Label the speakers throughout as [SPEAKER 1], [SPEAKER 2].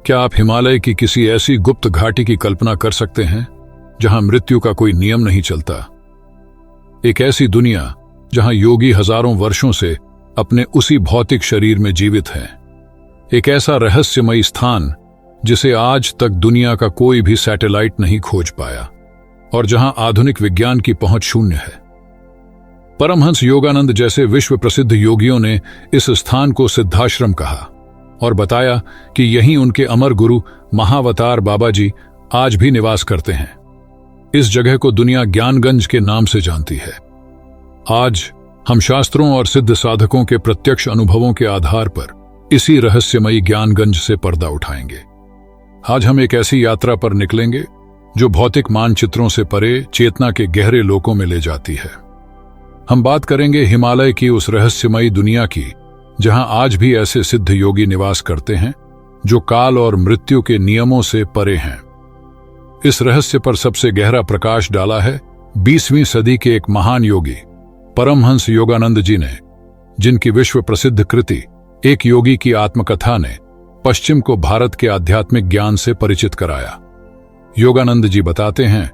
[SPEAKER 1] क्या आप हिमालय की किसी ऐसी गुप्त घाटी की कल्पना कर सकते हैं जहां मृत्यु का कोई नियम नहीं चलता? एक ऐसी दुनिया जहां योगी हजारों वर्षों से अपने उसी भौतिक शरीर में जीवित हैं। एक ऐसा रहस्यमयी स्थान जिसे आज तक दुनिया का कोई भी सैटेलाइट नहीं खोज पाया और जहां आधुनिक विज्ञान की पहुंच शून्य है। परमहंस योगानंद जैसे विश्व प्रसिद्ध योगियों ने इस स्थान को सिद्धाश्रम कहा और बताया कि यहीं उनके अमर गुरु महावतार बाबा जी आज भी निवास करते हैं। इस जगह को दुनिया ज्ञानगंज के नाम से जानती है। आज हम शास्त्रों और सिद्ध साधकों के प्रत्यक्ष अनुभवों के आधार पर इसी रहस्यमयी ज्ञानगंज से पर्दा उठाएंगे। आज हम एक ऐसी यात्रा पर निकलेंगे जो भौतिक मानचित्रों से परे चेतना के गहरे लोकों में ले जाती है। हम बात करेंगे हिमालय की उस रहस्यमयी दुनिया की जहां आज भी ऐसे सिद्ध योगी निवास करते हैं जो काल और मृत्यु के नियमों से परे हैं। इस रहस्य पर सबसे गहरा प्रकाश डाला है 20वीं सदी के एक महान योगी परमहंस योगानंद जी ने, जिनकी विश्व प्रसिद्ध कृति एक योगी की आत्मकथा ने पश्चिम को भारत के आध्यात्मिक ज्ञान से परिचित कराया। योगानंद जी बताते हैं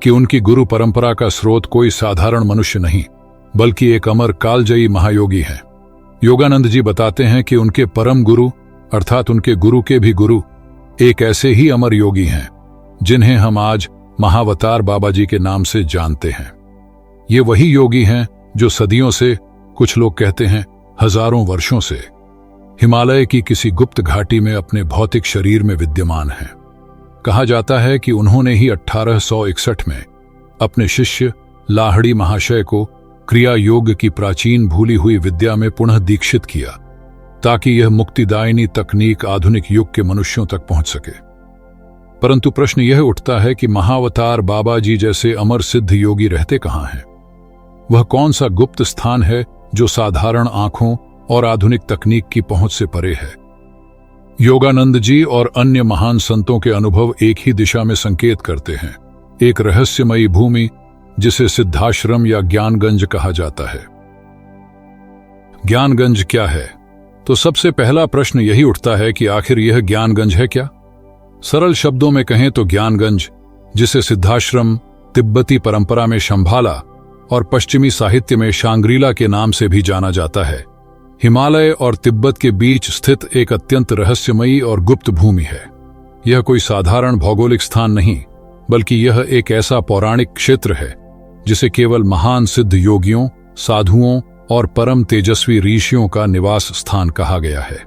[SPEAKER 1] कि उनकी गुरु परंपरा का स्रोत कोई साधारण मनुष्य नहीं बल्कि एक अमर कालजयी महायोगी है। योगानंद जी बताते हैं कि उनके परम गुरु अर्थात उनके गुरु के भी गुरु एक ऐसे ही अमर योगी हैं जिन्हें हम आज महावतार बाबा जी के नाम से जानते हैं। ये वही योगी हैं जो सदियों से, कुछ लोग कहते हैं हजारों वर्षों से, हिमालय की किसी गुप्त घाटी में अपने भौतिक शरीर में विद्यमान हैं। कहा जाता है कि उन्होंने ही 1861 में अपने शिष्य लाहड़ी महाशय को क्रिया योग की प्राचीन भूली हुई विद्या में पुनः दीक्षित किया ताकि यह मुक्तिदायिनी तकनीक आधुनिक युग के मनुष्यों तक पहुंच सके। परंतु प्रश्न यह उठता है कि महावतार बाबा जी जैसे अमर सिद्ध योगी रहते कहां हैं? वह कौन सा गुप्त स्थान है जो साधारण आंखों और आधुनिक तकनीक की पहुंच से परे है? योगानंद जी और अन्य महान संतों के अनुभव एक ही दिशा में संकेत करते हैं, एक रहस्यमयी भूमि जिसे सिद्धाश्रम या ज्ञानगंज कहा जाता है। ज्ञानगंज क्या है? तो सबसे पहला प्रश्न यही उठता है कि आखिर यह ज्ञानगंज है क्या? सरल शब्दों में कहें तो ज्ञानगंज, जिसे सिद्धाश्रम, तिब्बती परंपरा में शंभाला और पश्चिमी साहित्य में शांग्रीला के नाम से भी जाना जाता है, हिमालय और तिब्बत के बीच स्थित एक अत्यंत रहस्यमयी और गुप्त भूमि है। यह कोई साधारण भौगोलिक स्थान नहीं बल्कि यह एक ऐसा पौराणिक क्षेत्र है जिसे केवल महान सिद्ध योगियों, साधुओं और परम तेजस्वी ऋषियों का निवास स्थान कहा गया है।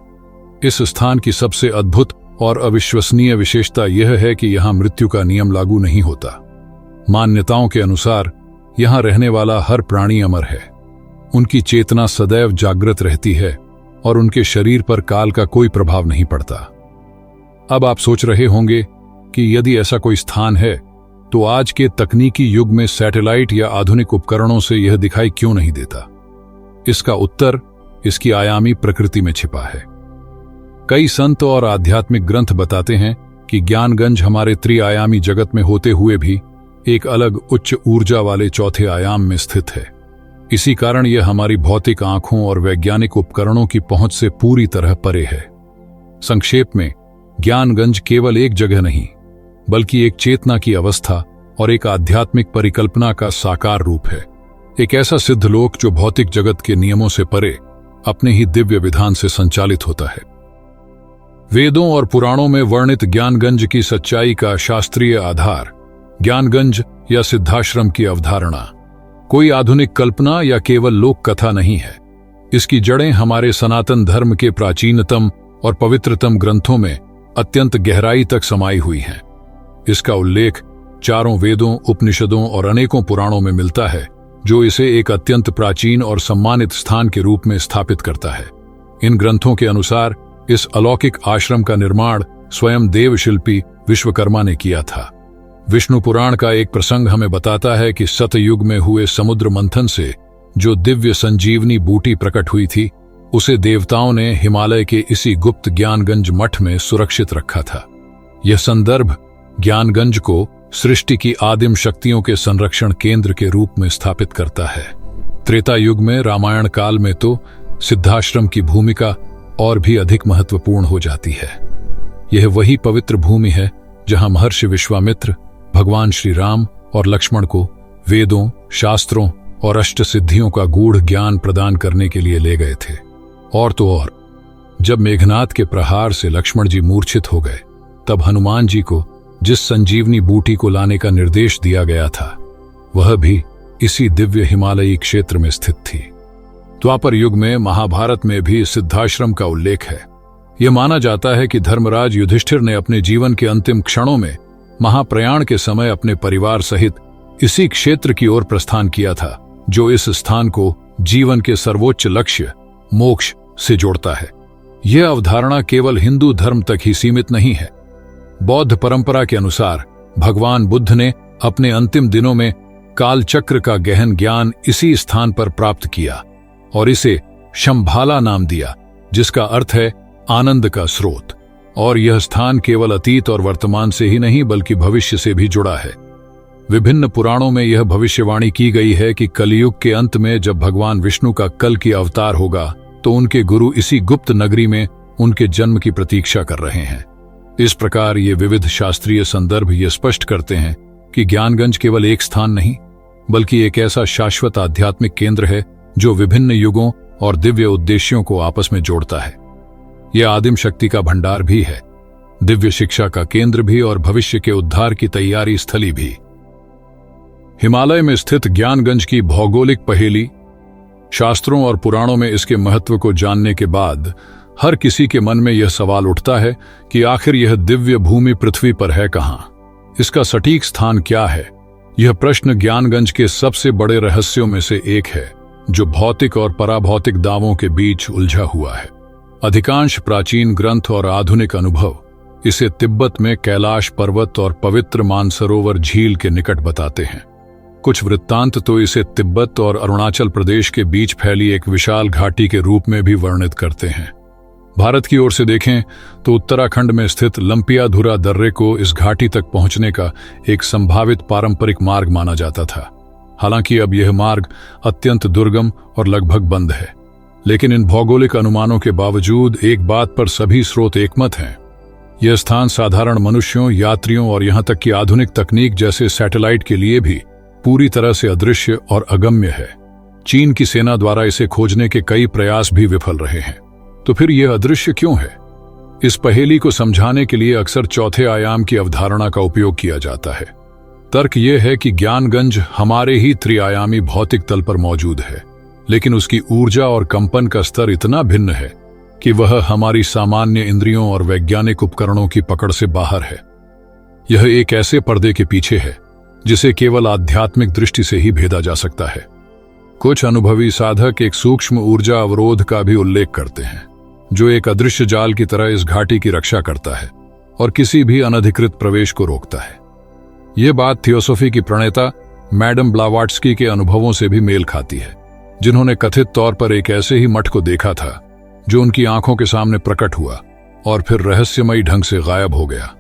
[SPEAKER 1] इस स्थान की सबसे अद्भुत और अविश्वसनीय विशेषता यह है कि यहां मृत्यु का नियम लागू नहीं होता। मान्यताओं के अनुसार यहां रहने वाला हर प्राणी अमर है। उनकी चेतना सदैव जागृत रहती है और उनके शरीर पर काल का कोई प्रभाव नहीं पड़ता। अब आप सोच रहे होंगे कि यदि ऐसा कोई स्थान है तो आज के तकनीकी युग में सैटेलाइट या आधुनिक उपकरणों से यह दिखाई क्यों नहीं देता? इसका उत्तर इसकी आयामी प्रकृति में छिपा है। कई संत और आध्यात्मिक ग्रंथ बताते हैं कि ज्ञानगंज हमारे त्रिआयामी जगत में होते हुए भी एक अलग उच्च ऊर्जा वाले चौथे आयाम में स्थित है। इसी कारण यह हमारी भौतिक आंखों और वैज्ञानिक उपकरणों की पहुंच से पूरी तरह परे है। संक्षेप में, ज्ञानगंज केवल एक जगह नहीं बल्कि एक चेतना की अवस्था और एक आध्यात्मिक परिकल्पना का साकार रूप है। एक ऐसा सिद्ध लोक जो भौतिक जगत के नियमों से परे अपने ही दिव्य विधान से संचालित होता है। वेदों और पुराणों में वर्णित ज्ञानगंज की सच्चाई का शास्त्रीय आधार, ज्ञानगंज या सिद्धाश्रम की अवधारणा, कोई आधुनिक कल्पना या केवल लोक कथा नहीं है। इसकी जड़ें हमारे सनातन धर्म के प्राचीनतम और पवित्रतम ग्रंथों में अत्यंत गहराई तक समाई हुई हैं। इसका उल्लेख चारों वेदों, उपनिषदों और अनेकों पुराणों में मिलता है जो इसे एक अत्यंत प्राचीन और सम्मानित स्थान के रूप में स्थापित करता है। इन ग्रंथों के अनुसार इस अलौकिक आश्रम का निर्माण स्वयं देवशिल्पी विश्वकर्मा ने किया था। विष्णु पुराण का एक प्रसंग हमें बताता है कि सतयुग में हुए समुद्र मंथन से जो दिव्य संजीवनी बूटी प्रकट हुई थी, उसे देवताओं ने हिमालय के इसी गुप्त ज्ञानगंज मठ में सुरक्षित रखा था। यह संदर्भ ज्ञानगंज को सृष्टि की आदिम शक्तियों के संरक्षण केंद्र के रूप में स्थापित करता है। त्रेता युग में, रामायण काल में तो सिद्धाश्रम की भूमिका और भी अधिक महत्वपूर्ण हो जाती है। यह वही पवित्र भूमि है जहां महर्षि विश्वामित्र भगवान श्री राम और लक्ष्मण को वेदों, शास्त्रों और अष्ट सिद्धियों का गूढ़ ज्ञान प्रदान करने के लिए ले गए थे। और तो और, जब मेघनाद के प्रहार से लक्ष्मण जी मूर्छित हो गए, तब हनुमान जी को जिस संजीवनी बूटी को लाने का निर्देश दिया गया था, वह भी इसी दिव्य हिमालयी क्षेत्र में स्थित थी। द्वापर युग में महाभारत में भी सिद्धाश्रम का उल्लेख है। यह माना जाता है कि धर्मराज युधिष्ठिर ने अपने जीवन के अंतिम क्षणों में महाप्रयाण के समय अपने परिवार सहित इसी क्षेत्र की ओर प्रस्थान किया था, जो इस स्थान को जीवन के सर्वोच्च लक्ष्य मोक्ष से जोड़ता है। यह अवधारणा केवल हिंदू धर्म तक ही सीमित नहीं है। बौद्ध परंपरा के अनुसार भगवान बुद्ध ने अपने अंतिम दिनों में कालचक्र का गहन ज्ञान इसी स्थान पर प्राप्त किया और इसे शंभाला नाम दिया, जिसका अर्थ है आनंद का स्रोत। और यह स्थान केवल अतीत और वर्तमान से ही नहीं बल्कि भविष्य से भी जुड़ा है। विभिन्न पुराणों में यह भविष्यवाणी की गई है कि कलयुग के अंत में जब भगवान विष्णु का कल की अवतार होगा, तो उनके गुरु इसी गुप्त नगरी में उनके जन्म की प्रतीक्षा कर रहे हैं। इस प्रकार ये विविध शास्त्रीय संदर्भ ये स्पष्ट करते हैं कि ज्ञानगंज केवल एक स्थान नहीं बल्कि एक ऐसा शाश्वत आध्यात्मिक केंद्र है जो विभिन्न युगों और दिव्य उद्देश्यों को आपस में जोड़ता है। यह आदिम शक्ति का भंडार भी है, दिव्य शिक्षा का केंद्र भी और भविष्य के उद्धार की तैयारी स्थली भी। हिमालय में स्थित ज्ञानगंज की भौगोलिक पहेली, शास्त्रों और पुराणों में इसके महत्व को जानने के बाद हर किसी के मन में यह सवाल उठता है कि आखिर यह दिव्य भूमि पृथ्वी पर है कहां, इसका सटीक स्थान क्या है। यह प्रश्न ज्ञानगंज के सबसे बड़े रहस्यों में से एक है, जो भौतिक और पराभौतिक दावों के बीच उलझा हुआ है। अधिकांश प्राचीन ग्रंथ और आधुनिक अनुभव इसे तिब्बत में कैलाश पर्वत और पवित्र मानसरोवर झील के निकट बताते हैं। कुछ वृत्तांत तो इसे तिब्बत और अरुणाचल प्रदेश के बीच फैली एक विशाल घाटी के रूप में भी वर्णित करते हैं। भारत की ओर से देखें तो उत्तराखंड में स्थित लंपियाधुरा दर्रे को इस घाटी तक पहुंचने का एक संभावित पारंपरिक मार्ग माना जाता था। हालांकि अब यह मार्ग अत्यंत दुर्गम और लगभग बंद है, लेकिन इन भौगोलिक अनुमानों के बावजूद एक बात पर सभी स्रोत एकमत हैं। यह स्थान साधारण मनुष्यों, यात्रियों और यहां तक कि आधुनिक तकनीक जैसे सैटेलाइट के लिए भी पूरी तरह से अदृश्य और अगम्य है। चीन की सेना द्वारा इसे खोजने के कई प्रयास भी विफल रहे हैं। तो फिर यह अदृश्य क्यों है? इस पहेली को समझाने के लिए अक्सर चौथे आयाम की अवधारणा का उपयोग किया जाता है। तर्क यह है कि ज्ञानगंज हमारे ही त्रिआयामी भौतिक तल पर मौजूद है, लेकिन उसकी ऊर्जा और कंपन का स्तर इतना भिन्न है कि वह हमारी सामान्य इंद्रियों और वैज्ञानिक उपकरणों की पकड़ से बाहर है। यह एक ऐसे पर्दे के पीछे है जिसे केवल आध्यात्मिक दृष्टि से ही भेदा जा सकता है। कुछ अनुभवी साधक एक सूक्ष्म ऊर्जा अवरोध का भी उल्लेख करते हैं, जो एक अदृश्य जाल की तरह इस घाटी की रक्षा करता है और किसी भी अनधिकृत प्रवेश को रोकता है। यह बात थियोसॉफी की प्रणेता मैडम ब्लावाट्स्की के अनुभवों से भी मेल खाती है, जिन्होंने कथित तौर पर एक ऐसे ही मठ को देखा था जो उनकी आंखों के सामने प्रकट हुआ और फिर रहस्यमयी ढंग से गायब हो गया।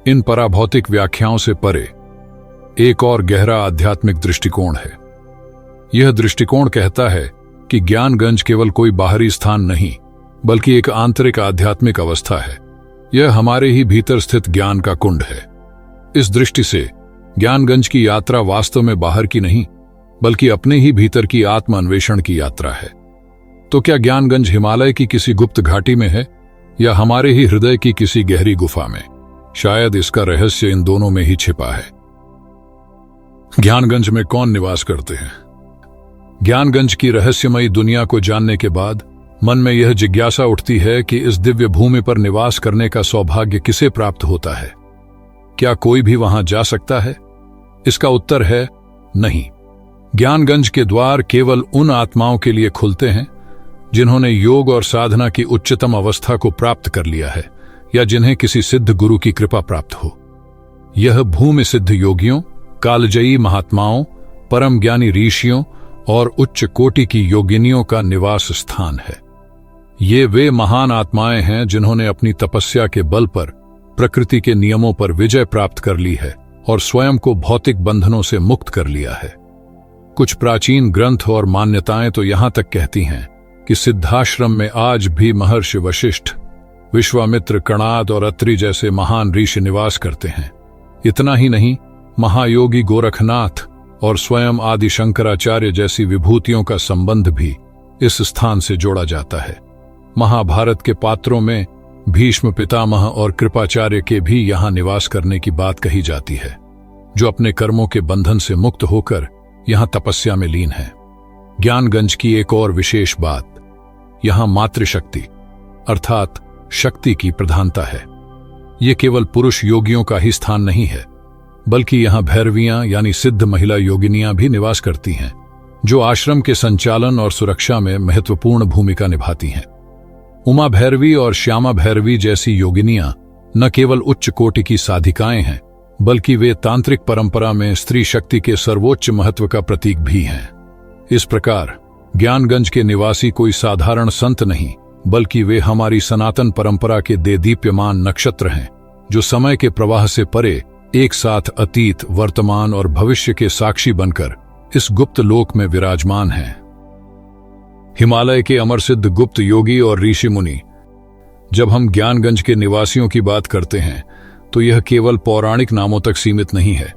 [SPEAKER 1] इन पराभौतिक व्याख्याओं से परे एक और गहरा आध्यात्मिक दृष्टिकोण है। यह दृष्टिकोण कहता है कि ज्ञानगंज केवल कोई बाहरी स्थान नहीं बल्कि एक आंतरिक आध्यात्मिक अवस्था है। यह हमारे ही भीतर स्थित ज्ञान का कुंड है। इस दृष्टि से ज्ञानगंज की यात्रा वास्तव में बाहर की नहीं बल्कि अपने ही भीतर की आत्म अन्वेषण की यात्रा है। तो क्या ज्ञानगंज हिमालय की किसी गुप्त घाटी में है या हमारे ही हृदय की किसी गहरी गुफा में? शायद इसका रहस्य इन दोनों में ही छिपा है। ज्ञानगंज में कौन निवास करते हैं? ज्ञानगंज की रहस्यमयी दुनिया को जानने के बाद मन में यह जिज्ञासा उठती है कि इस दिव्य भूमि पर निवास करने का सौभाग्य किसे प्राप्त होता है? क्या कोई भी वहां जा सकता है? इसका उत्तर है नहीं। ज्ञानगंज के द्वार केवल उन आत्माओं के लिए खुलते हैं जिन्होंने योग और साधना की उच्चतम अवस्था को प्राप्त कर लिया है या जिन्हें किसी सिद्ध गुरु की कृपा प्राप्त हो। यह भूमि सिद्ध योगियों, कालजयी महात्माओं, परम ज्ञानी ऋषियों और उच्च कोटि की योगिनियों का निवास स्थान है। ये वे महान आत्माएं हैं जिन्होंने अपनी तपस्या के बल पर प्रकृति के नियमों पर विजय प्राप्त कर ली है और स्वयं को भौतिक बंधनों से मुक्त कर लिया है। कुछ प्राचीन ग्रंथ और मान्यताएं तो यहां तक कहती हैं कि सिद्धाश्रम में आज भी महर्षि वशिष्ठ, विश्वामित्र, कणाद और अत्रि जैसे महान ऋषि निवास करते हैं। इतना ही नहीं, महायोगी गोरखनाथ और स्वयं आदि शंकराचार्य जैसी विभूतियों का संबंध भी इस स्थान से जोड़ा जाता है। महाभारत के पात्रों में भीष्म पितामह और कृपाचार्य के भी यहां निवास करने की बात कही जाती है, जो अपने कर्मों के बंधन से मुक्त होकर यहां तपस्या में लीन है। ज्ञानगंज की एक और विशेष बात, यहां मातृशक्ति अर्थात शक्ति की प्रधानता है। ये केवल पुरुष योगियों का ही स्थान नहीं है, बल्कि यहां भैरवियां यानी सिद्ध महिला योगिनियां भी निवास करती हैं, जो आश्रम के संचालन और सुरक्षा में महत्वपूर्ण भूमिका निभाती हैं। उमा भैरवी और श्यामा भैरवी जैसी योगिनियां न केवल उच्च कोटि की साधिकाएं हैं, बल्कि वे तांत्रिक परंपरा में स्त्री शक्ति के सर्वोच्च महत्व का प्रतीक भी हैं। इस प्रकार ज्ञानगंज के निवासी कोई साधारण संत नहीं, बल्कि वे हमारी सनातन परंपरा के देदीप्यमान नक्षत्र हैं, जो समय के प्रवाह से परे एक साथ अतीत, वर्तमान और भविष्य के साक्षी बनकर इस गुप्त लोक में विराजमान हैं। हिमालय के अमर सिद्ध गुप्त योगी और ऋषि मुनि। जब हम ज्ञानगंज के निवासियों की बात करते हैं तो यह केवल पौराणिक नामों तक सीमित नहीं है।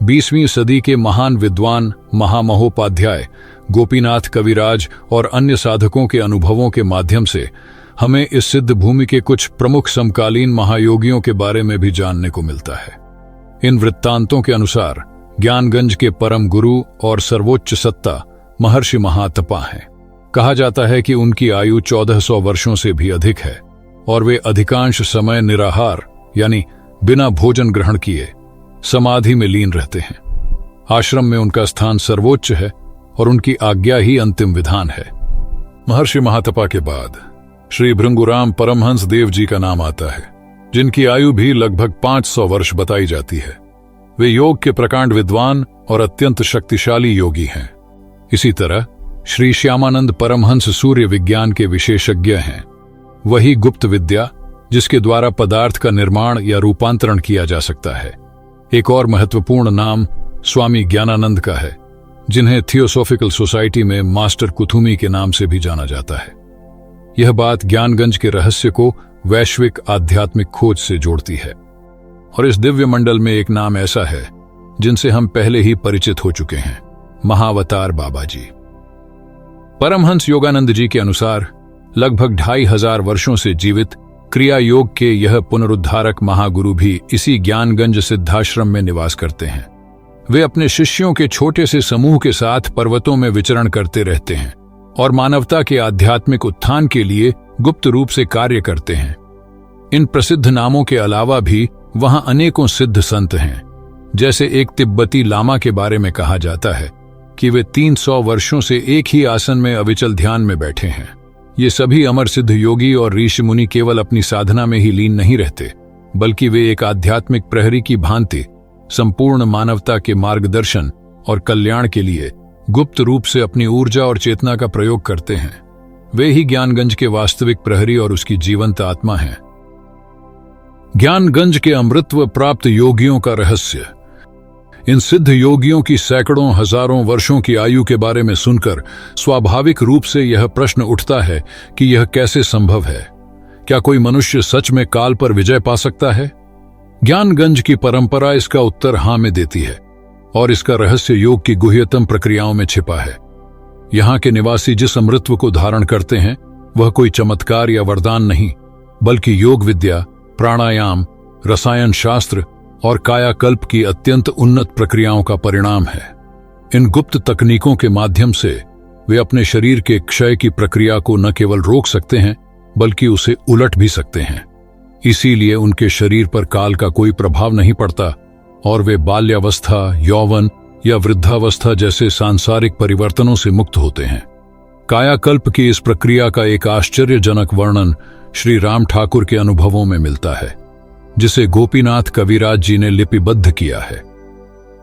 [SPEAKER 1] 20वीं सदी के महान विद्वान महामहोपाध्याय गोपीनाथ कविराज और अन्य साधकों के अनुभवों के माध्यम से हमें इस सिद्ध भूमि के कुछ प्रमुख समकालीन महायोगियों के बारे में भी जानने को मिलता है। इन वृत्तांतों के अनुसार ज्ञानगंज के परम गुरु और सर्वोच्च सत्ता महर्षि महातपा हैं। कहा जाता है कि उनकी आयु 1400 वर्षों से भी अधिक है और वे अधिकांश समय निराहार यानी बिना भोजन ग्रहण किए समाधि में लीन रहते हैं। आश्रम में उनका स्थान सर्वोच्च है और उनकी आज्ञा ही अंतिम विधान है। महर्षि महातपा के बाद श्री भृंगुराम परमहंस देव जी का नाम आता है, जिनकी आयु भी लगभग 500 वर्ष बताई जाती है। वे योग के प्रकांड विद्वान और अत्यंत शक्तिशाली योगी हैं। इसी तरह श्री श्यामानंद परमहंस सूर्य विज्ञान के विशेषज्ञ हैं। वही गुप्त विद्या जिसके द्वारा पदार्थ का निर्माण या रूपांतरण किया जा सकता है। एक और महत्वपूर्ण नाम स्वामी ज्ञानानंद का है, जिन्हें थियोसॉफिकल सोसाइटी में मास्टर कुथुमी के नाम से भी जाना जाता है। यह बात ज्ञानगंज के रहस्य को वैश्विक आध्यात्मिक खोज से जोड़ती है। और इस दिव्य मंडल में एक नाम ऐसा है जिनसे हम पहले ही परिचित हो चुके हैं, महावतार बाबा जी। परमहंस योगानंद जी के अनुसार लगभग 2500 वर्षों से जीवित क्रिया योग के यह पुनरुद्धारक महागुरु भी इसी ज्ञानगंज सिद्धाश्रम में निवास करते हैं। वे अपने शिष्यों के छोटे से समूह के साथ पर्वतों में विचरण करते रहते हैं और मानवता के आध्यात्मिक उत्थान के लिए गुप्त रूप से कार्य करते हैं। इन प्रसिद्ध नामों के अलावा भी वहां अनेकों सिद्ध संत हैं। जैसे एक तिब्बती लामा के बारे में कहा जाता है कि वे 300 वर्षों से एक ही आसन में अविचल ध्यान में बैठे हैं। ये सभी अमर सिद्ध योगी और ऋषि मुनि केवल अपनी साधना में ही लीन नहीं रहते, बल्कि वे एक आध्यात्मिक प्रहरी की भांति संपूर्ण मानवता के मार्गदर्शन और कल्याण के लिए गुप्त रूप से अपनी ऊर्जा और चेतना का प्रयोग करते हैं। वे ही ज्ञानगंज के वास्तविक प्रहरी और उसकी जीवंत आत्मा हैं। ज्ञानगंज के अमृतत्व प्राप्त योगियों का रहस्य। इन सिद्ध योगियों की सैकड़ों हजारों वर्षों की आयु के बारे में सुनकर स्वाभाविक रूप से यह प्रश्न उठता है कि यह कैसे संभव है। क्या कोई मनुष्य सच में काल पर विजय पा सकता है? ज्ञानगंज की परंपरा इसका उत्तर हां में देती है और इसका रहस्य योग की गुह्यतम प्रक्रियाओं में छिपा है। यहाँ के निवासी जिस अमृतत्व को धारण करते हैं वह कोई चमत्कार या वरदान नहीं, बल्कि योग विद्या, प्राणायाम, रसायन शास्त्र और कायाकल्प की अत्यंत उन्नत प्रक्रियाओं का परिणाम है। इन गुप्त तकनीकों के माध्यम से वे अपने शरीर के क्षय की प्रक्रिया को न केवल रोक सकते हैं, बल्कि उसे उलट भी सकते हैं। इसीलिए उनके शरीर पर काल का कोई प्रभाव नहीं पड़ता और वे बाल्यावस्था, यौवन या वृद्धावस्था जैसे सांसारिक परिवर्तनों से मुक्त होते हैं। कायाकल्प की इस प्रक्रिया का एक आश्चर्यजनक वर्णन श्री राम ठाकुर के अनुभवों में मिलता है, जिसे गोपीनाथ कविराज जी ने लिपिबद्ध किया है।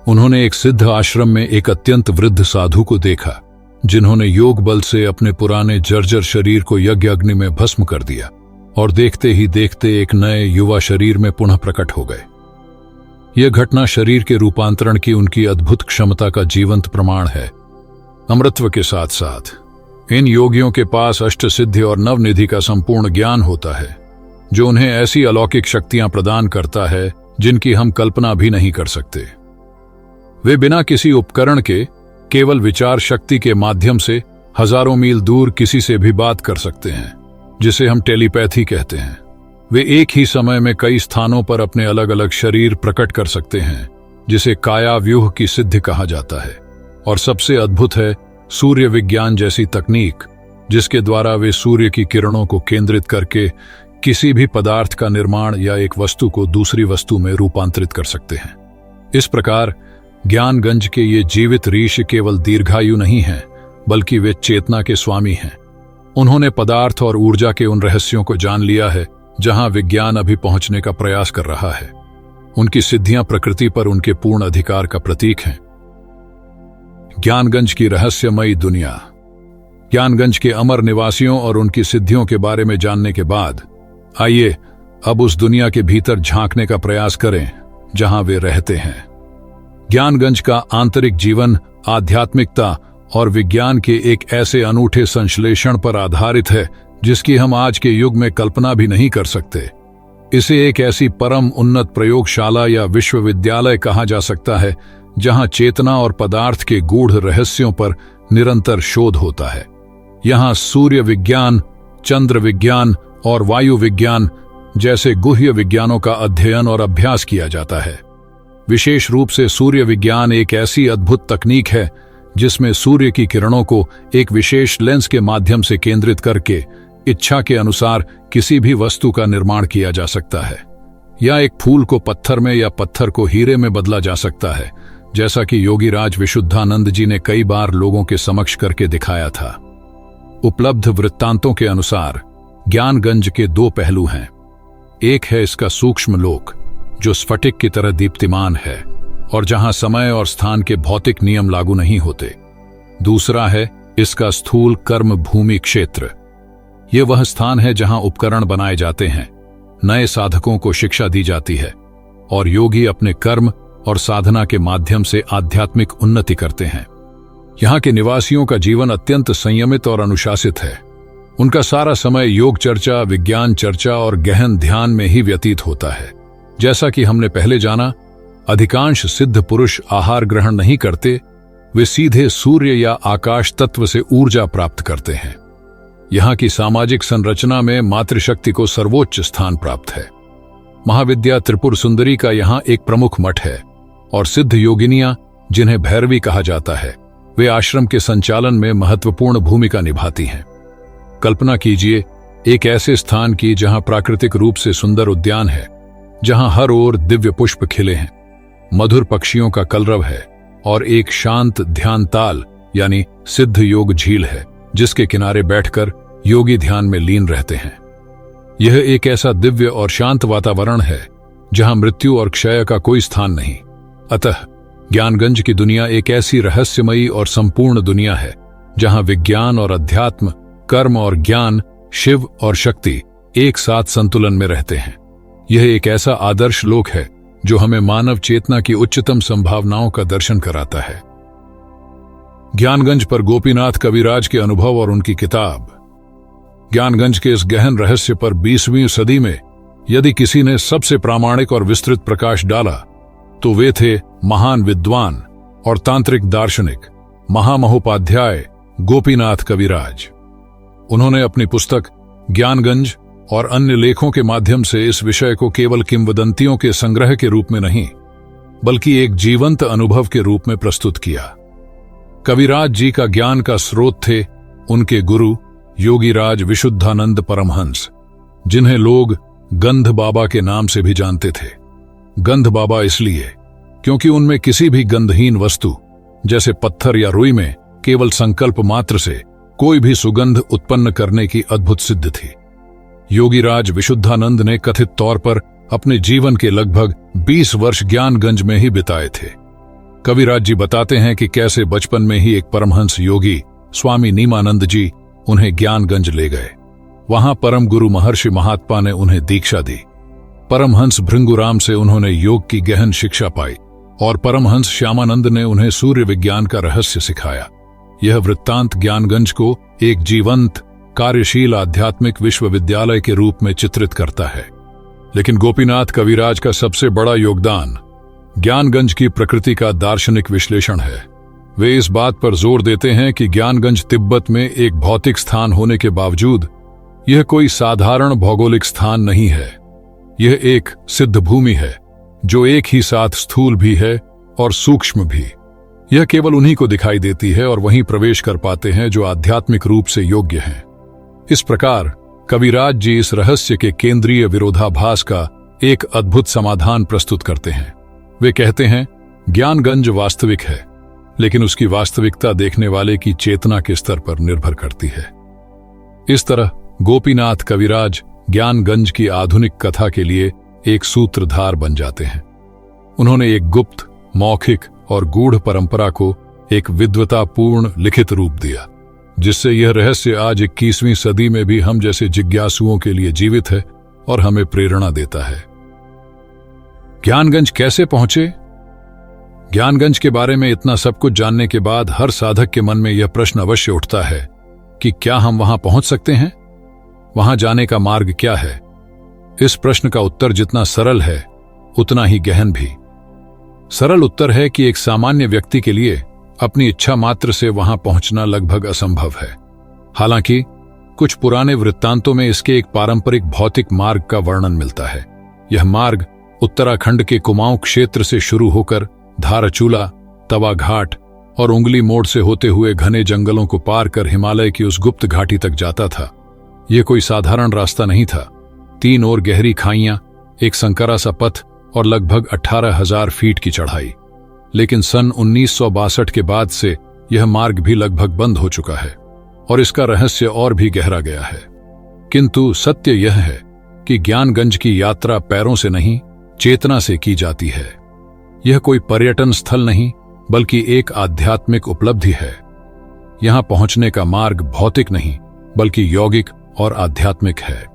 [SPEAKER 1] उन्होंने एक सिद्ध आश्रम में एक अत्यंत वृद्ध साधु को देखा, जिन्होंने योग बल से अपने पुराने जर्जर शरीर को यज्ञ अग्नि में भस्म कर दिया और देखते ही देखते एक नए युवा शरीर में पुनः प्रकट हो गए। यह घटना शरीर के रूपांतरण की उनकी अद्भुत क्षमता का जीवंत प्रमाण है। अमृतत्व के साथ साथ इन योगियों के पास अष्ट सिद्धि और नवनिधि का संपूर्ण ज्ञान होता है। जो उन्हें ऐसी अलौकिक शक्तियां प्रदान करता है जिनकी हम कल्पना भी नहीं कर सकते। वे बिना किसी उपकरण के केवल विचार शक्ति के माध्यम से हजारों मील दूर किसी से भी बात कर सकते हैं, जिसे हम टेलीपैथी कहते हैं। वे एक ही समय में कई स्थानों पर अपने अलग अलग शरीर प्रकट कर सकते हैं, जिसे काया व्यूह की सिद्धि कहा जाता है। और सबसे अद्भुत है सूर्य विज्ञान जैसी तकनीक, जिसके द्वारा वे सूर्य की किरणों को केंद्रित करके किसी भी पदार्थ का निर्माण या एक वस्तु को दूसरी वस्तु में रूपांतरित कर सकते हैं। इस प्रकार ज्ञानगंज के ये जीवित ऋषि केवल दीर्घायु नहीं हैं, बल्कि वे चेतना के स्वामी हैं। उन्होंने पदार्थ और ऊर्जा के उन रहस्यों को जान लिया है जहां विज्ञान अभी पहुंचने का प्रयास कर रहा है। उनकी सिद्धियां प्रकृति पर उनके पूर्ण अधिकार का प्रतीक हैं। ज्ञानगंज की रहस्यमयी दुनिया। ज्ञानगंज के अमर निवासियों और उनकी सिद्धियों के बारे में जानने के बाद आइए अब उस दुनिया के भीतर झांकने का प्रयास करें जहां वे रहते हैं। ज्ञानगंज का आंतरिक जीवन आध्यात्मिकता और विज्ञान के एक ऐसे अनूठे संश्लेषण पर आधारित है जिसकी हम आज के युग में कल्पना भी नहीं कर सकते। इसे एक ऐसी परम उन्नत प्रयोगशाला या विश्वविद्यालय कहा जा सकता है जहां चेतना और पदार्थ के गूढ़ रहस्यों पर निरंतर शोध होता है। यहां सूर्य विज्ञान, चंद्र विज्ञान और वायु विज्ञान जैसे गुह्य विज्ञानों का अध्ययन और अभ्यास किया जाता है। विशेष रूप से सूर्य विज्ञान एक ऐसी अद्भुत तकनीक है जिसमें सूर्य की किरणों को एक विशेष लेंस के माध्यम से केंद्रित करके इच्छा के अनुसार किसी भी वस्तु का निर्माण किया जा सकता है, या एक फूल को पत्थर में या पत्थर को हीरे में बदला जा सकता है, जैसा कि योगीराज विशुद्धानंद जी ने कई बार लोगों के समक्ष करके दिखाया था। उपलब्ध वृत्तांतों के अनुसार ज्ञानगंज के दो पहलू हैं। एक है इसका सूक्ष्म लोक, जो स्फटिक की तरह दीप्तिमान है और जहां समय और स्थान के भौतिक नियम लागू नहीं होते। दूसरा है इसका स्थूल कर्म भूमि क्षेत्र। यह वह स्थान है जहां उपकरण बनाए जाते हैं, नए साधकों को शिक्षा दी जाती है और योगी अपने कर्म और साधना के माध्यम से आध्यात्मिक उन्नति करते हैं। यहां के निवासियों का जीवन अत्यंत संयमित और अनुशासित है। उनका सारा समय योग चर्चा, विज्ञान चर्चा और गहन ध्यान में ही व्यतीत होता है। जैसा कि हमने पहले जाना, अधिकांश सिद्ध पुरुष आहार ग्रहण नहीं करते, वे सीधे सूर्य या आकाश तत्व से ऊर्जा प्राप्त करते हैं। यहाँ की सामाजिक संरचना में मातृशक्ति को सर्वोच्च स्थान प्राप्त है। महाविद्या त्रिपुर सुंदरी का यहाँ एक प्रमुख मठ है और सिद्ध योगिनियां, जिन्हें भैरवी कहा जाता है, वे आश्रम के संचालन में महत्वपूर्ण भूमिका निभाती हैं। कल्पना कीजिए एक ऐसे स्थान की जहां प्राकृतिक रूप से सुंदर उद्यान है, जहां हर ओर दिव्य पुष्प खिले हैं, मधुर पक्षियों का कलरव है और एक शांत ध्यान ताल यानी सिद्ध योग झील है, जिसके किनारे बैठकर योगी ध्यान में लीन रहते हैं। यह एक ऐसा दिव्य और शांत वातावरण है जहां मृत्यु और क्षय का कोई स्थान नहीं। अतः ज्ञानगंज की दुनिया एक ऐसी रहस्यमयी और संपूर्ण दुनिया है जहां विज्ञान और अध्यात्म, कर्म और ज्ञान, शिव और शक्ति एक साथ संतुलन में रहते हैं। यह एक ऐसा आदर्श लोक है जो हमें मानव चेतना की उच्चतम संभावनाओं का दर्शन कराता है। ज्ञानगंज पर गोपीनाथ कविराज के अनुभव और उनकी किताब। ज्ञानगंज के इस गहन रहस्य पर 20वीं सदी में यदि किसी ने सबसे प्रामाणिक और विस्तृत प्रकाश डाला तो वे थे महान विद्वान और तांत्रिक दार्शनिक महामहोपाध्याय गोपीनाथ कविराज। उन्होंने अपनी पुस्तक ज्ञानगंज और अन्य लेखों के माध्यम से इस विषय को केवल किंवदंतियों के संग्रह के रूप में नहीं, बल्कि एक जीवंत अनुभव के रूप में प्रस्तुत किया। कविराज जी का ज्ञान का स्रोत थे उनके गुरु योगीराज विशुद्धानंद परमहंस, जिन्हें लोग गंध बाबा के नाम से भी जानते थे। गंध बाबा इसलिए क्योंकि उनमें किसी भी गंधहीन वस्तु जैसे पत्थर या रुई में केवल संकल्प मात्र से कोई भी सुगंध उत्पन्न करने की अद्भुत सिद्धि थी। योगीराज विशुद्धानंद ने कथित तौर पर अपने जीवन के लगभग 20 वर्ष ज्ञानगंज में ही बिताए थे। कविराज जी बताते हैं कि कैसे बचपन में ही एक परमहंस योगी स्वामी नीमानंद जी उन्हें ज्ञानगंज ले गए। वहां परम गुरु महर्षि महात्मा ने उन्हें दीक्षा दी। परमहंस भृंगुराम से उन्होंने योग की गहन शिक्षा पाई और परमहंस श्यामानंद ने उन्हें सूर्य विज्ञान का रहस्य सिखाया। यह वृत्तांत ज्ञानगंज को एक जीवंत कार्यशील आध्यात्मिक विश्वविद्यालय के रूप में चित्रित करता है। लेकिन गोपीनाथ कविराज का सबसे बड़ा योगदान ज्ञानगंज की प्रकृति का दार्शनिक विश्लेषण है। वे इस बात पर जोर देते हैं कि ज्ञानगंज तिब्बत में एक भौतिक स्थान होने के बावजूद यह कोई साधारण भौगोलिक स्थान नहीं है। यह एक सिद्ध भूमि है जो एक ही साथ स्थूल भी है और सूक्ष्म भी। यह केवल उन्हीं को दिखाई देती है और वहीं प्रवेश कर पाते हैं जो आध्यात्मिक रूप से योग्य हैं। इस प्रकार कविराज जी इस रहस्य के केंद्रीय विरोधाभास का एक अद्भुत समाधान प्रस्तुत करते हैं। वे कहते हैं, ज्ञानगंज वास्तविक है, लेकिन उसकी वास्तविकता देखने वाले की चेतना के स्तर पर निर्भर करती है। इस तरह गोपीनाथ कविराज ज्ञानगंज की आधुनिक कथा के लिए एक सूत्रधार बन जाते हैं। उन्होंने एक गुप्त, मौखिक और गूढ़ परंपरा को एक विद्वतापूर्ण लिखित रूप दिया, जिससे यह रहस्य आज 21वीं सदी में भी हम जैसे जिज्ञासुओं के लिए जीवित है और हमें प्रेरणा देता है। ज्ञानगंज कैसे पहुंचे? ज्ञानगंज के बारे में इतना सब कुछ जानने के बाद हर साधक के मन में यह प्रश्न अवश्य उठता है कि क्या हम वहां पहुंच सकते हैं? वहां जाने का मार्ग क्या है? इस प्रश्न का उत्तर जितना सरल है उतना ही गहन भी। सरल उत्तर है कि एक सामान्य व्यक्ति के लिए अपनी इच्छा मात्र से वहां पहुंचना लगभग असंभव है। हालांकि कुछ पुराने वृत्तांतों में इसके एक पारंपरिक भौतिक मार्ग का वर्णन मिलता है। यह मार्ग उत्तराखंड के कुमाऊं क्षेत्र से शुरू होकर धारचूला, तवा घाट और उंगली मोड़ से होते हुए घने जंगलों को पार कर हिमालय की उस गुप्त घाटी तक जाता था। यह कोई साधारण रास्ता नहीं था। 3 ओर गहरी खाइयां, एक संकरा सा पथ और लगभग 18,000 फीट की चढ़ाई। लेकिन सन 1962 के बाद से यह मार्ग भी लगभग बंद हो चुका है और इसका रहस्य और भी गहरा गया है। किंतु सत्य यह है कि ज्ञानगंज की यात्रा पैरों से नहीं, चेतना से की जाती है। यह कोई पर्यटन स्थल नहीं, बल्कि एक आध्यात्मिक उपलब्धि है। यहां पहुंचने का मार्ग भौतिक नहीं, बल्कि यौगिक और आध्यात्मिक है।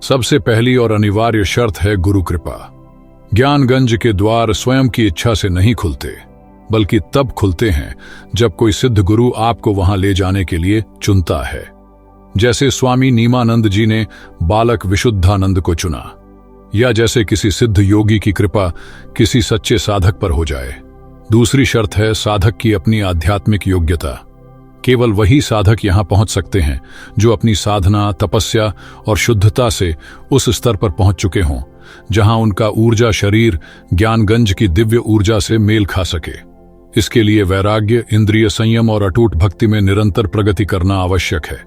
[SPEAKER 1] सबसे पहली और अनिवार्य शर्त है गुरु कृपा। ज्ञानगंज के द्वार स्वयं की इच्छा से नहीं खुलते, बल्कि तब खुलते हैं जब कोई सिद्ध गुरु आपको वहां ले जाने के लिए चुनता है। जैसे स्वामी नीमानंद जी ने बालक विशुद्धानंद को चुना, या जैसे किसी सिद्ध योगी की कृपा किसी सच्चे साधक पर हो जाए। दूसरी शर्त है साधक की अपनी आध्यात्मिक योग्यता। केवल वही साधक यहां पहुंच सकते हैं जो अपनी साधना, तपस्या और शुद्धता से उस स्तर पर पहुंच चुके हों जहां उनका ऊर्जा शरीर ज्ञानगंज की दिव्य ऊर्जा से मेल खा सके। इसके लिए वैराग्य, इंद्रिय संयम और अटूट भक्ति में निरंतर प्रगति करना आवश्यक है।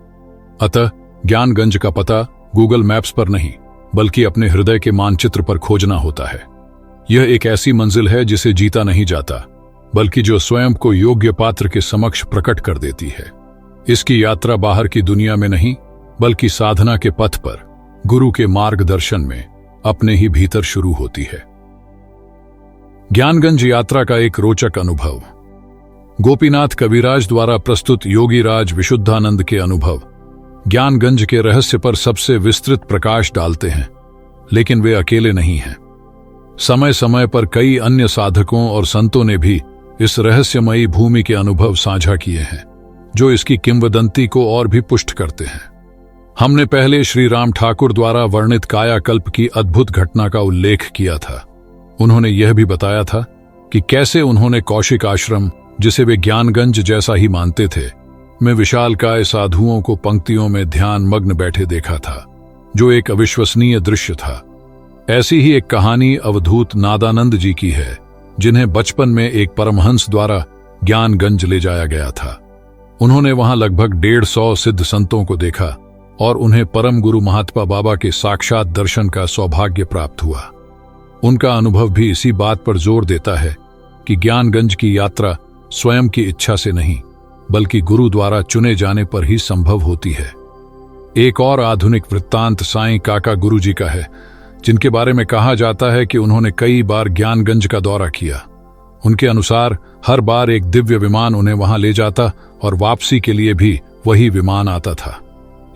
[SPEAKER 1] अतः ज्ञानगंज का पता गूगल मैप्स पर नहीं, बल्कि अपने हृदय के मानचित्र पर खोजना होता है। यह एक ऐसी मंजिल है जिसे जीता नहीं जाता, बल्कि जो स्वयं को योग्य पात्र के समक्ष प्रकट कर देती है। इसकी यात्रा बाहर की दुनिया में नहीं, बल्कि साधना के पथ पर गुरु के मार्गदर्शन में अपने ही भीतर शुरू होती है। ज्ञानगंज यात्रा का एक रोचक अनुभव। गोपीनाथ कविराज द्वारा प्रस्तुत योगीराज विशुद्धानंद के अनुभव ज्ञानगंज के रहस्य पर सबसे विस्तृत प्रकाश डालते हैं, लेकिन वे अकेले नहीं हैं। समय समय पर कई अन्य साधकों और संतों ने भी इस रहस्यमयी भूमि के अनुभव साझा किए हैं, जो इसकी किंवदंती को और भी पुष्ट करते हैं। हमने पहले श्री राम ठाकुर द्वारा वर्णित कायाकल्प की अद्भुत घटना का उल्लेख किया था। उन्होंने यह भी बताया था कि कैसे उन्होंने कौशिक आश्रम, जिसे वे ज्ञानगंज जैसा ही मानते थे, में विशालकाय साधुओं को पंक्तियों में ध्यान मग्न बैठे देखा था, जो एक अविश्वसनीय दृश्य था। ऐसी ही एक कहानी अवधूत नादानंद जी की है, जिन्हें बचपन में एक परमहंस द्वारा ज्ञानगंज ले जाया गया था। उन्होंने वहां लगभग 150 सिद्ध संतों को देखा और उन्हें परम गुरु महात्मा बाबा के साक्षात दर्शन का सौभाग्य प्राप्त हुआ। उनका अनुभव भी इसी बात पर जोर देता है कि ज्ञानगंज की यात्रा स्वयं की इच्छा से नहीं, बल्कि गुरु द्वारा चुने जाने पर ही संभव होती है। एक और आधुनिक वृत्तांत साईं काका गुरु जी का है, जिनके बारे में कहा जाता है कि उन्होंने कई बार ज्ञानगंज का दौरा किया। उनके अनुसार हर बार एक दिव्य विमान उन्हें वहां ले जाता और वापसी के लिए भी वही विमान आता था।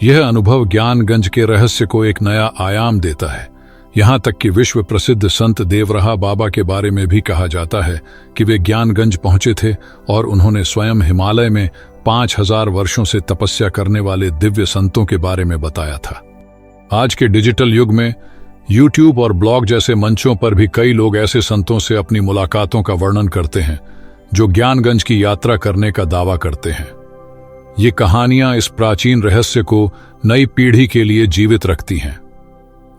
[SPEAKER 1] यह अनुभव ज्ञानगंज के रहस्य को एक नया आयाम देता है। यहां तक कि विश्व प्रसिद्ध संत देवरहा बाबा के बारे में भी कहा जाता है कि वे ज्ञानगंज पहुंचे थे और उन्होंने स्वयं हिमालय में 5000 वर्षों से तपस्या करने वाले दिव्य संतों के बारे में बताया था। आज के डिजिटल युग में यूट्यूब और ब्लॉग जैसे मंचों पर भी कई लोग ऐसे संतों से अपनी मुलाकातों का वर्णन करते हैं जो ज्ञानगंज की यात्रा करने का दावा करते हैं। ये कहानियां इस प्राचीन रहस्य को नई पीढ़ी के लिए जीवित रखती हैं।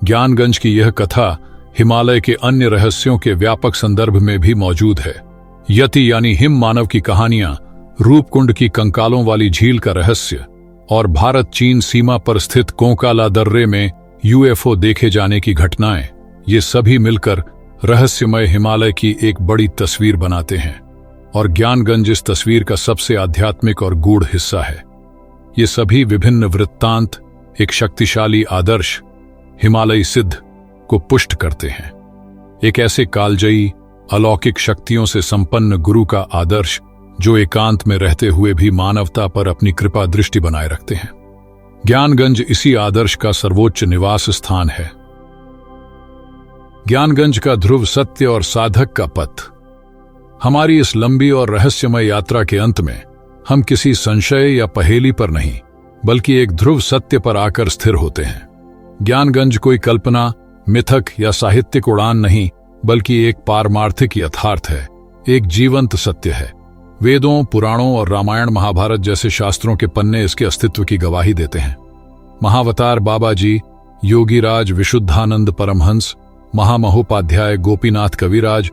[SPEAKER 1] ज्ञानगंज की यह कथा हिमालय के अन्य रहस्यों के व्यापक संदर्भ में भी मौजूद है। यति यानी हिम मानव की कहानियां, रूपकुंड की कंकालों वाली झील का रहस्य और भारत चीन सीमा पर स्थित कोंकाला दर्रे में यूएफओ देखे जाने की घटनाएं, ये सभी मिलकर रहस्यमय हिमालय की एक बड़ी तस्वीर बनाते हैं। और ज्ञानगंज इस तस्वीर का सबसे आध्यात्मिक और गूढ़ हिस्सा है। ये सभी विभिन्न वृत्तांत एक शक्तिशाली आदर्श हिमालयी सिद्ध को पुष्ट करते हैं। एक ऐसे कालजयी अलौकिक शक्तियों से संपन्न गुरु का आदर्श जो एकांत में रहते हुए भी मानवता पर अपनी कृपा दृष्टि बनाए रखते हैं। ज्ञानगंज इसी आदर्श का सर्वोच्च निवास स्थान है। ज्ञानगंज का ध्रुव सत्य और साधक का पथ। हमारी इस लंबी और रहस्यमय यात्रा के अंत में हम किसी संशय या पहेली पर नहीं, बल्कि एक ध्रुव सत्य पर आकर स्थिर होते हैं। ज्ञानगंज कोई कल्पना, मिथक या साहित्यिक उड़ान नहीं, बल्कि एक पारमार्थिक यथार्थ है, एक जीवंत सत्य है। वेदों, पुराणों और रामायण महाभारत जैसे शास्त्रों के पन्ने इसके अस्तित्व की गवाही देते हैं। महावतार बाबा जी, योगीराज विशुद्धानंद परमहंस, महामहोपाध्याय गोपीनाथ कविराज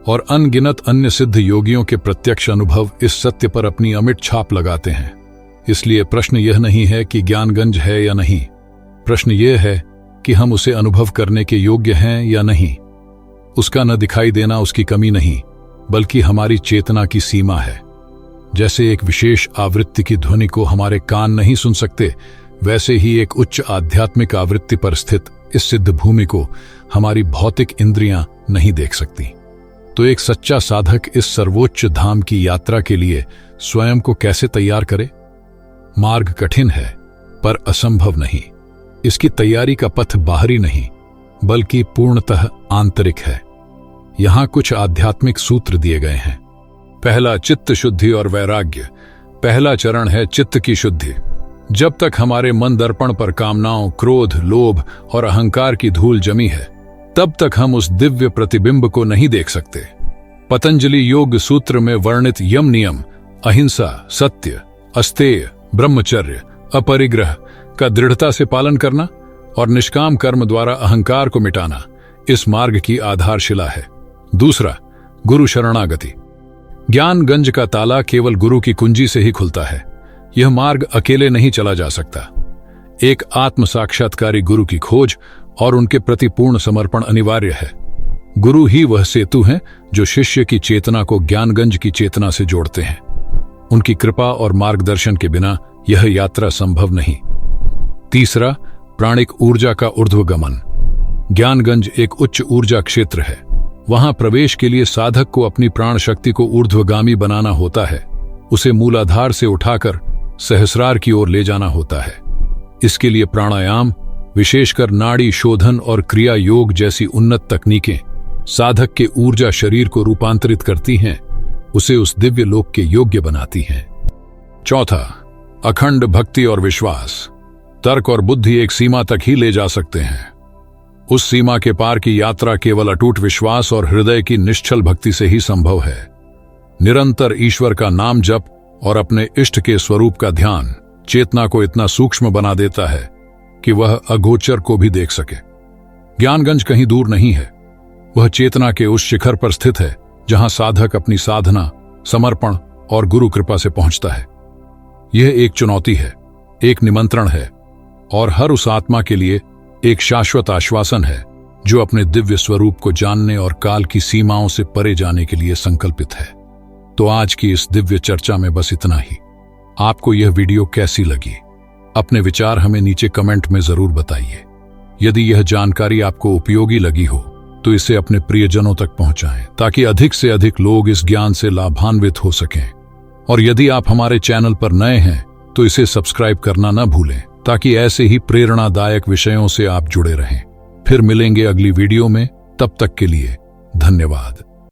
[SPEAKER 1] और अनगिनत अन्य सिद्ध योगियों के प्रत्यक्ष अनुभव इस सत्य पर अपनी अमिट छाप लगाते हैं। इसलिए प्रश्न यह नहीं है कि ज्ञानगंज है या नहीं, प्रश्न यह है कि हम उसे अनुभव करने के योग्य हैं या नहीं। उसका न दिखाई देना उसकी कमी नहीं, बल्कि हमारी चेतना की सीमा है। जैसे एक विशेष आवृत्ति की ध्वनि को हमारे कान नहीं सुन सकते, वैसे ही एक उच्च आध्यात्मिक आवृत्ति पर स्थित इस सिद्ध भूमि को हमारी भौतिक इंद्रियां नहीं देख सकती। तो एक सच्चा साधक इस सर्वोच्च धाम की यात्रा के लिए स्वयं को कैसे तैयार करे? मार्ग कठिन है, पर असंभव नहीं। इसकी तैयारी का पथ बाहरी नहीं, बल्कि पूर्णतः आंतरिक है। यहां कुछ आध्यात्मिक सूत्र दिए गए हैं। पहला, चित्त शुद्धि और वैराग्य। पहला चरण है चित्त की शुद्धि। जब तक हमारे मन दर्पण पर कामनाओं, क्रोध, लोभ और अहंकार की धूल जमी है, तब तक हम उस दिव्य प्रतिबिंब को नहीं देख सकते। पतंजलि योग सूत्र में वर्णित यम नियम, अहिंसा, सत्य, अस्तेय, ब्रह्मचर्य, अपरिग्रह का दृढ़ता से पालन करना और निष्काम कर्म द्वारा अहंकार को मिटाना इस मार्ग की आधारशिला है। दूसरा, गुरु शरणागति। ज्ञानगंज का ताला केवल गुरु की कुंजी से ही खुलता है। यह मार्ग अकेले नहीं चला जा सकता। एक आत्म साक्षात्कारी गुरु की खोज और उनके प्रति पूर्ण समर्पण अनिवार्य है। गुरु ही वह सेतु हैं जो शिष्य की चेतना को ज्ञानगंज की चेतना से जोड़ते हैं। उनकी कृपा और मार्गदर्शन के बिना यह यात्रा संभव नहीं। तीसरा, प्राणिक ऊर्जा का ऊर्ध्वगमन। ज्ञानगंज एक उच्च ऊर्जा क्षेत्र है। वहां प्रवेश के लिए साधक को अपनी प्राण शक्ति को ऊर्ध्वगामी बनाना होता है। उसे मूलाधार से उठाकर सहस्रार की ओर ले जाना होता है। इसके लिए प्राणायाम, विशेषकर नाड़ी शोधन और क्रिया योग जैसी उन्नत तकनीकें साधक के ऊर्जा शरीर को रूपांतरित करती हैं, उसे उस दिव्य लोक के योग्य बनाती हैं। चौथा, अखंड भक्ति और विश्वास। तर्क और बुद्धि एक सीमा तक ही ले जा सकते हैं। उस सीमा के पार की यात्रा केवल अटूट विश्वास और हृदय की निश्चल भक्ति से ही संभव है। निरंतर ईश्वर का नाम जप और अपने इष्ट के स्वरूप का ध्यान चेतना को इतना सूक्ष्म बना देता है कि वह अगोचर को भी देख सके। ज्ञानगंज कहीं दूर नहीं है, वह चेतना के उस शिखर पर स्थित है जहां साधक अपनी साधना, समर्पण और गुरु कृपा से पहुंचता है। यह एक चुनौती है, एक निमंत्रण है और हर उस आत्मा के लिए एक शाश्वत आश्वासन है जो अपने दिव्य स्वरूप को जानने और काल की सीमाओं से परे जाने के लिए संकल्पित है। तो आज की इस दिव्य चर्चा में बस इतना ही। आपको यह वीडियो कैसी लगी? अपने विचार हमें नीचे कमेंट में जरूर बताइए। यदि यह जानकारी आपको उपयोगी लगी हो तो इसे अपने प्रियजनों तक पहुंचाएं ताकि अधिक से अधिक लोग इस ज्ञान से लाभान्वित हो सकें। और यदि आप हमारे चैनल पर नए हैं तो इसे सब्सक्राइब करना न भूलें ताकि ऐसे ही प्रेरणादायक विषयों से आप जुड़े रहें। फिर मिलेंगे अगली वीडियो में, तब तक के लिए धन्यवाद।